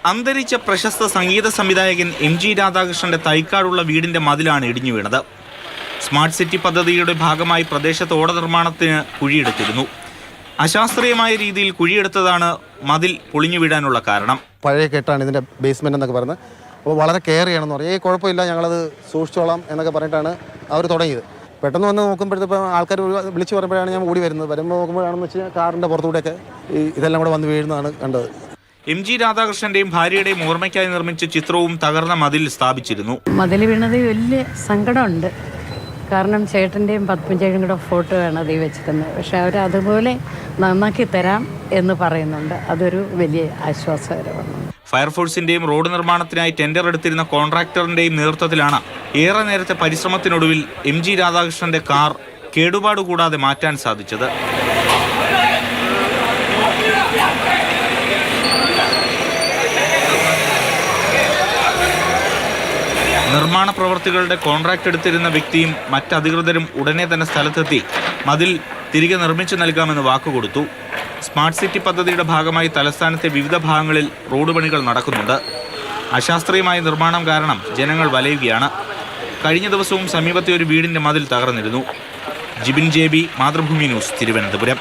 അന്തരിച്ച പ്രശസ്ത സംഗീത സംവിധായകൻ MG രാധാകൃഷ്ണന്റെ തൈക്കാടുള്ള വീടിന്റെ മതിലാണ് ഇടിഞ്ഞു വീണത്. സ്മാർട്ട് സിറ്റി പദ്ധതിയുടെ ഭാഗമായി പ്രദേശത്ത് ഓട നിർമ്മാണത്തിന് കുഴിയെടുത്തിരുന്നു. അശാസ്ത്രീയമായ രീതിയിൽ കുഴിയെടുത്തതാണ് മതിൽ പൊളിഞ്ഞു വീഴാനുള്ള കാരണം. പഴയ കെട്ടാണ് ഇതിൻ്റെ ബേസ്മെൻ്റ് എന്നൊക്കെ പറഞ്ഞത്. അപ്പോൾ വളരെ കെയർ ചെയ്യണമെന്ന് പറയും. കുഴപ്പമില്ല, ഞങ്ങളത് സൂക്ഷിച്ചോളാം എന്നൊക്കെ പറഞ്ഞിട്ടാണ് അവർ തുടങ്ങിയത്. പെട്ടെന്ന് വന്ന് നോക്കുമ്പോഴത്തേക്കും ആൾക്കാർ വിളിച്ച് പറയുമ്പോഴാണ് ഞാൻ ഓടി വരുന്നത്. വരുമ്പോൾ നോക്കുമ്പോഴാണെന്ന് വെച്ചാൽ കാറിൻ്റെ പുറത്തുകൂടെയൊക്കെ ഇതെല്ലാം കൂടെ വന്ന് വീഴുന്നതാണ് കണ്ടത്. MG രാധാകൃഷ്ണന്റെയും ഭാര്യയുടെയും ഓർമ്മയ്ക്കായി നിർമ്മിച്ച ചിത്രവും തകർന്ന മതിൽ സ്ഥാപിച്ചിരുന്നു. മതിൽ വീണത് വലിയ സങ്കടമുണ്ട്. കാരണം ചേട്ടൻ്റെയും പത്മജയുടെയും കൂടെ ഫോട്ടോ ആണ് അത് വെച്ചിരുന്നത്. പക്ഷെ അവർ അതുപോലെ നന്നാക്കി തരാം എന്ന് പറയുന്നുണ്ട്. അതൊരു വലിയ ആശ്വാസകരമാണ്. ഫയർഫോഴ്സിന്റെയും റോഡ് നിർമ്മാണത്തിനായി ടെൻഡർ എടുത്തിരുന്ന കോൺട്രാക്ടറിന്റെയും നേതൃത്വത്തിലാണ് ഏറെ നേരത്തെ പരിശ്രമത്തിനൊടുവിൽ MG രാധാകൃഷ്ണന്റെ കാർ കേടുപാടുകൂടാതെ മാറ്റാൻ സാധിച്ചത്. നിർമ്മാണ പ്രവർത്തികളുടെ കോൺട്രാക്ട് എടുത്തിരുന്ന വ്യക്തിയും മറ്റധികൃതരും ഉടനെ തന്നെ സ്ഥലത്തെത്തി മതിൽ തിരികെ നിർമ്മിച്ചു നൽകാമെന്ന് വാക്കുകൊടുത്തു. സ്മാർട്ട് സിറ്റി പദ്ധതിയുടെ ഭാഗമായി തലസ്ഥാനത്തെ വിവിധ ഭാഗങ്ങളിൽ റോഡ് പണികൾ നടക്കുന്നുണ്ട്. അശാസ്ത്രീയമായ നിർമ്മാണം കാരണം ജനങ്ങൾ വലയുകയാണ്. കഴിഞ്ഞ ദിവസവും സമീപത്തെ ഒരു വീടിന്റെ മതിൽ തകർന്നിരുന്നു. Jibin JB, Mathrubhumi news, Thiruvananthapuram.